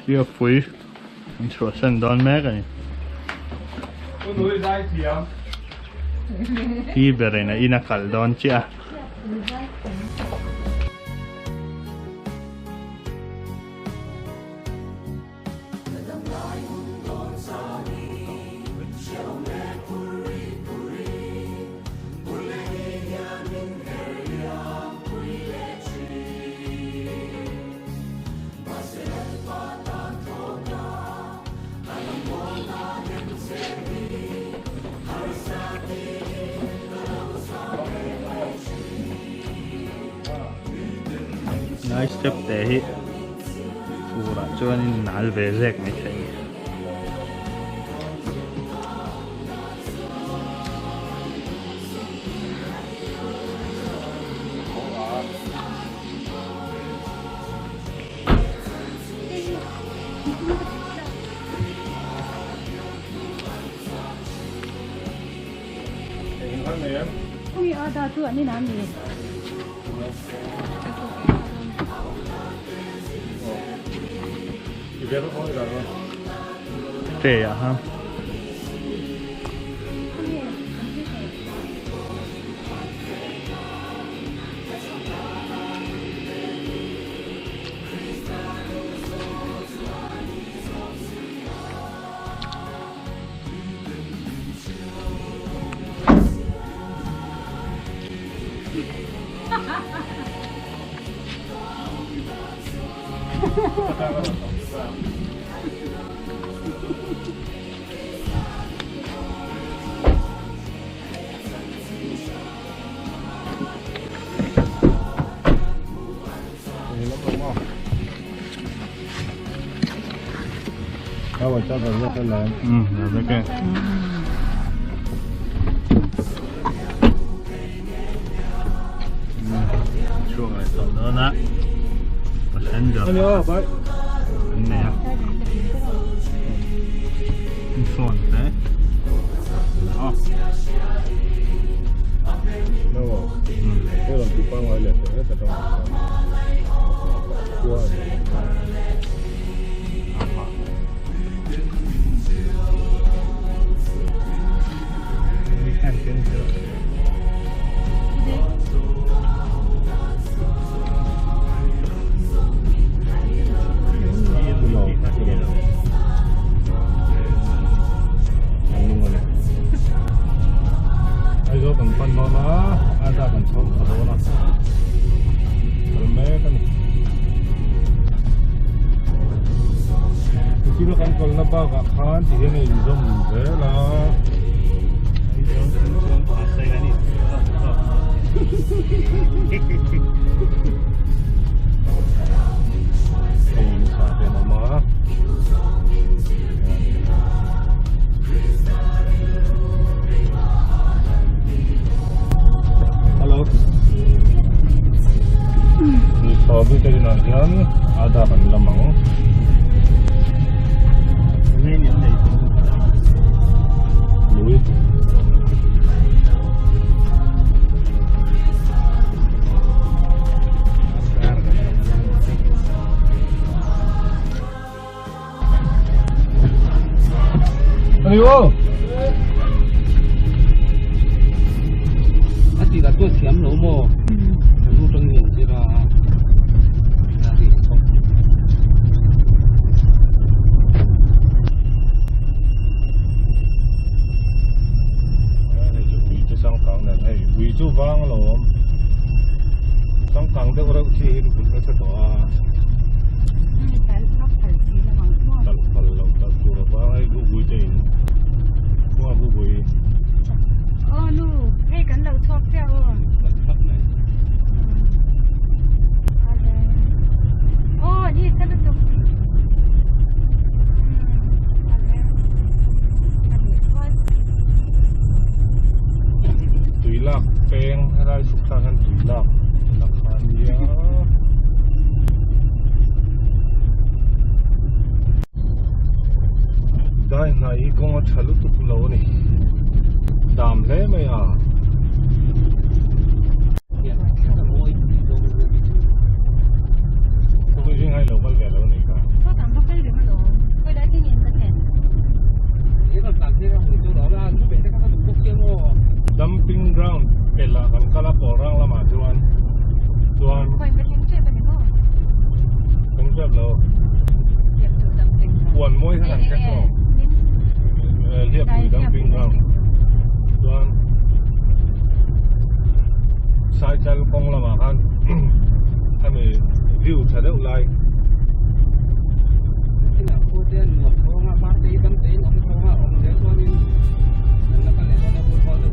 Hier früh und schon sind dann mehr. Hier berena ina kaldon chia. Nice step there hi pura chuanin nal ve zek ni thei Ui, ada tu ni nani. Tệ à ha. Kalau cakap dia telan. Ya betul. Chuông này tao nữa nè. Có sẵn rồi. Anh ơi, bye. Anh nè. Phone đấy. Đâu? Cái lòng chụp quang ngoài lẹt rồi hết rồi. Qua. Ada kan sol kadona. Kalme kan. Kilo kan kol na ba ka khan tihe ni zom vela. Ini sahaja nama. Ini sahabat dari Nagian ada kan lemang. Ini ni Louis. Ayo. Ati dah tu siam lo mo. Lu teng ni sira. Dari kok. Sang Kang này hay quý chú vang lo Sang Kang đó có chi hình cũng rất to tal lo tal pura ba hay gu gu trên qua gu gu Nu, hay kan lau chok theo. Khắp này. Ni kan tu. tùy lạc peng hay súc sang kan tùy lạc lạc khan ya dai nai ko ma chalu tu lo ni dam le me ya Hiện là môi. Tôi orang lama cuan Quay bên lưng chơi bên này không? cũng rất lâu Hiệp chủ tầm tình. quần môi thằng chắc rồi liệp thì đang pin không cuan sai trái phong lama kan kami view thật đâu lại cái nào cô tên một cô mà phát tí bắn tí ông cô mà ông đến con đi nó có lẽ nó không có được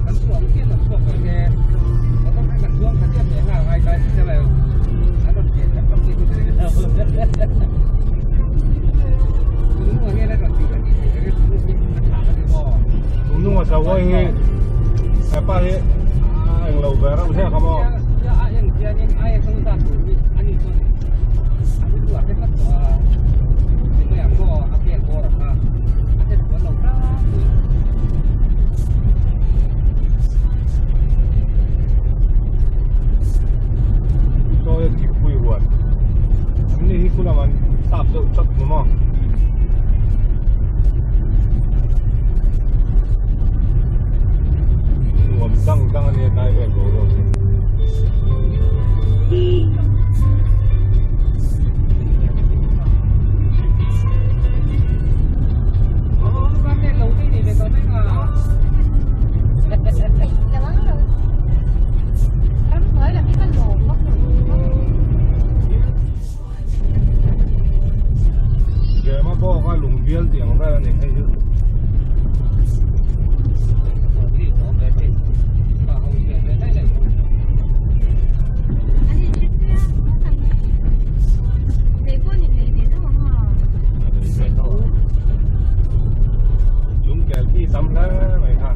bắn xuống kia bắn xuống phải nghe nó không hay bắn xuống phải tiếp để hàng hai tay thế này nó còn tiền chắc không đi cái gì đâu đúng rồi nghe nó còn tiền gì cái nó thả nó đi bò đúng mà sao vậy nghe apa ini yang lau barang saya kamu ya yang ai không ta đủ đi anh đi thôi anh đi qua cái cách thì mấy anh có áp tiền bò rồi mà anh sẽ có lâu ra tôi chỉ quy hoạch ini cũng là mình tạm dụng chất đúng không tăng anh em đây về rồi con này lâu đi thì có mấy mà Lắm rồi. Lắm mới là cái con đồ móc rồi. giờ mà bỏ cái lùng biếc tiếng ra này hay chứ 아니 실수야. 네 번이네 이래서 chúng kẻ khi tắm thế này ha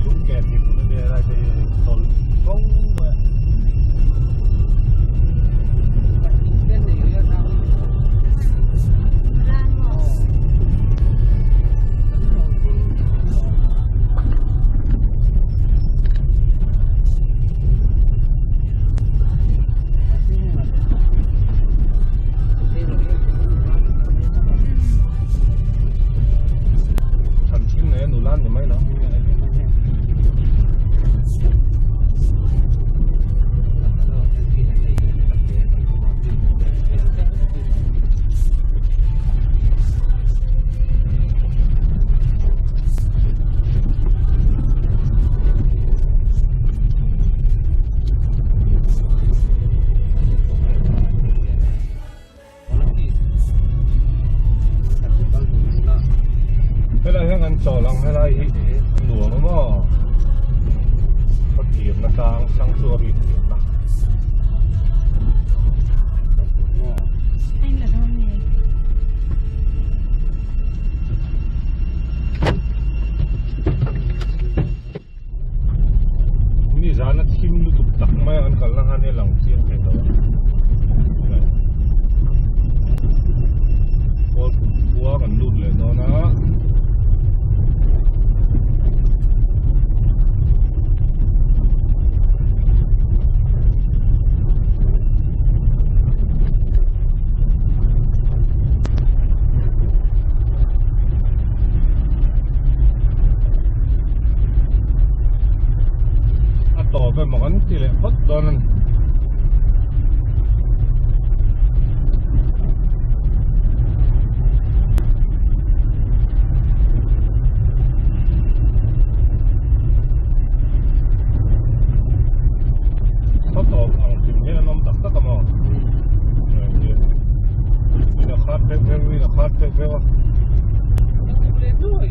chúng kẻ thì cũng đi ra thì tốn không thành chín này nụ lan thì mấy lắm thế là cái ngăn trò lòng hay là ý đùa nó mà có điểm là sang xua bị điểm nặng anh là đâu nhỉ? ini sana tim lu tuk tak mai an kalang hane lang sian kai do ko ku kan lut le do naต่อไปหมอกันที่เลยพัดตอนนั้นเขาตอบอังกฤษเนี่ยน้องตักตะกมอนี่นะครับเพ่ง ya khát thế quá lên rồi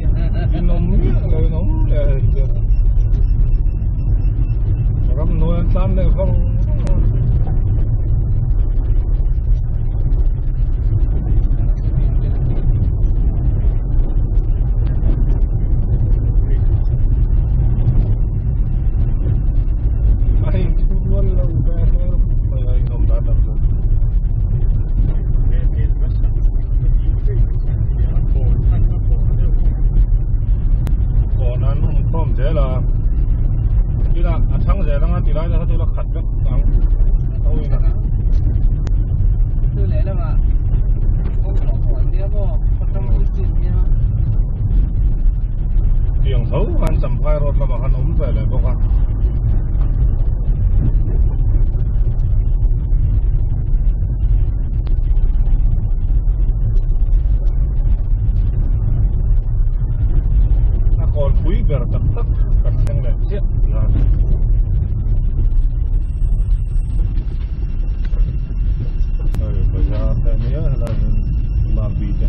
đi nóng lời nóng để gắm nuôi ăn tan này không anh thu luôn lâu ra thôi anh không đã làm được còn anh không thế là đi là sáng giờ đang ăn thì lại là tôi là khát lắm ăn đâu vậy tôi lấy là mà không có còn đi không có trong cái chuyện gì mà tiếng xấu anh sắm phai rồi là mà hắn ốm về lại bốc à còn quý về là tất cả sang này chết là rồi bây giờ cái này là làm gì chứ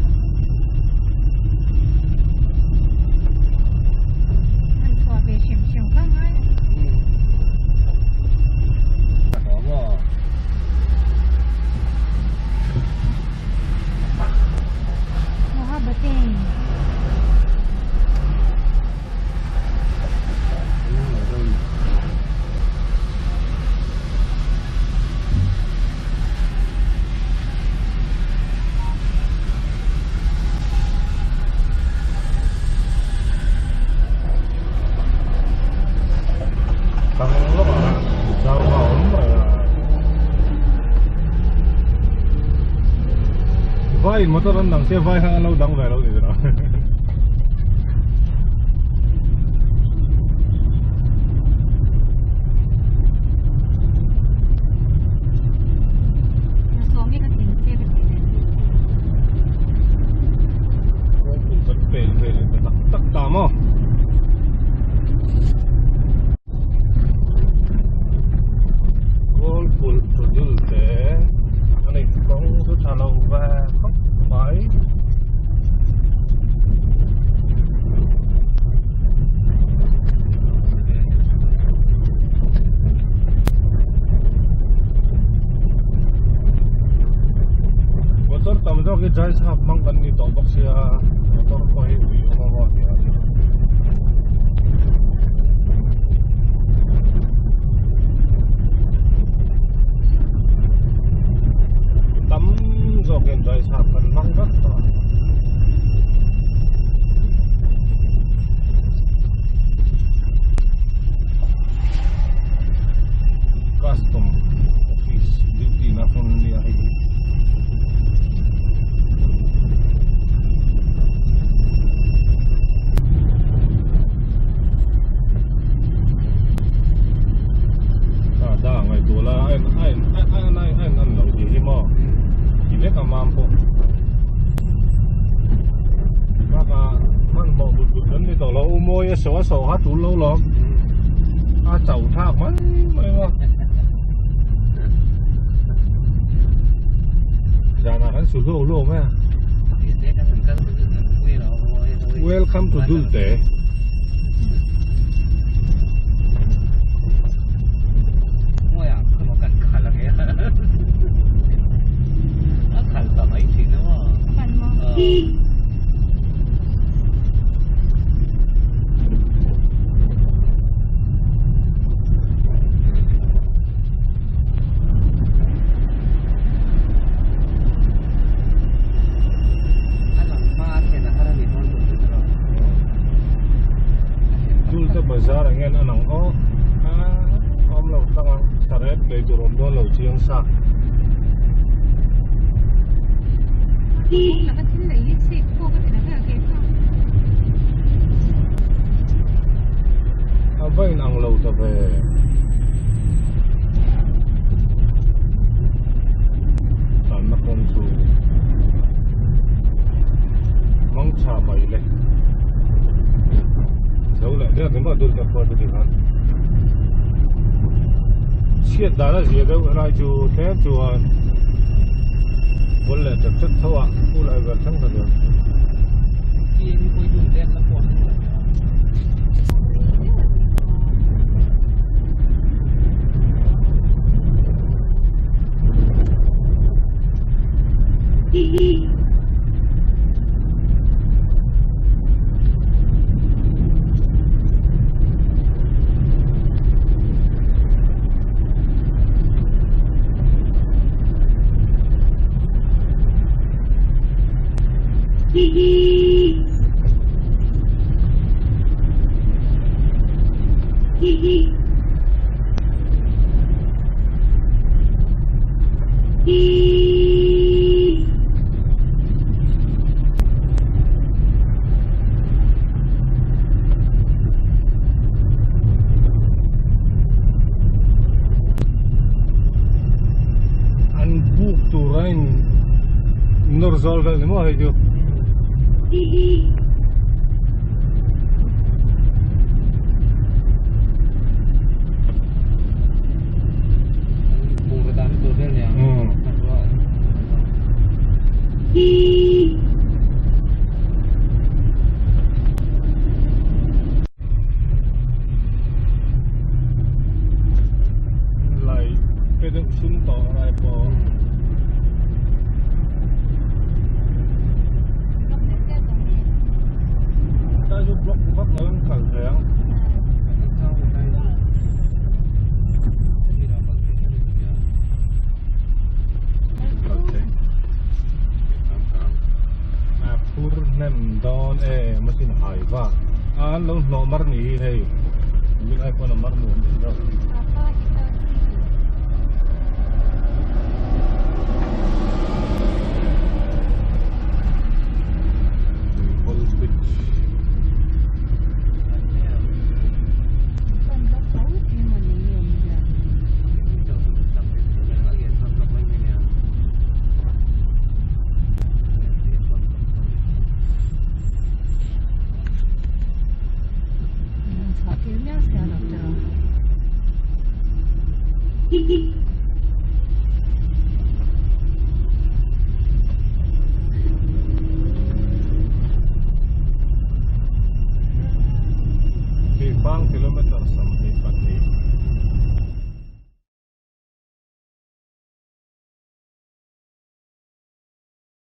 anh xóa về xem không ấy. có mà Nó hấp bớt tiền. thằng lúc mà sao mà ốm mà vai mà tôi đang xe vai hàng lâu đằng về lâu thì rồi Nó xuống cái tiền xe được tiền. cũng rất bền tất cả mà gol full produce anh không số trả lâu và không phải motor tầm đó cái trái sáp mang gần như tổ bọc xe motor có hết bị mà vào thì tắm rồi cái trái sáp cần mang rất là custom office duty na pun niya da ngày tuổi là anh ăn lâu gì mà chỉ biết làm mampu maka man mau bút đến đi tàu lâu môi sổ hát tủ lâu lắm chậu thác mấy mà giờ nào hắn sửa lâu mấy welcome to Dulte ngồi à không có cần là cái nó khẩn tầm ấy thì nó Cần mà. Dulte bazaar anh em ăn ó om lâu tăng taret để cho rom đó lâu chiang sa Cũng là cái thứ lấy xịt cô có thể là cái kế không? vậy ăn lâu ta về tận nó con su mong cha bay lên dấu lại đây mà Dulte qua được không siết đã là gì đâu lại chú thế chú 원래 적적터와 꿀알과 생선은 Chiên quay đường đen nó còn an buk turain norzol vel mo hejo bùn cái đám tôi đây nè. Rồi. lại cái đường sun to lại po ta giúp block bắt lớn khẩn thèng Sau đây đi đâu còn cái gì nhỉ? okay pur nem don mesin haiva an lo no mar ni hey min ai ko na mar mo ni do Apa kita whole bit kan tak tahu ni mana yang dia. Trong trong cái chỗ này nó hiện không có mấy cái nè. Yang sakitnya saya nak terang.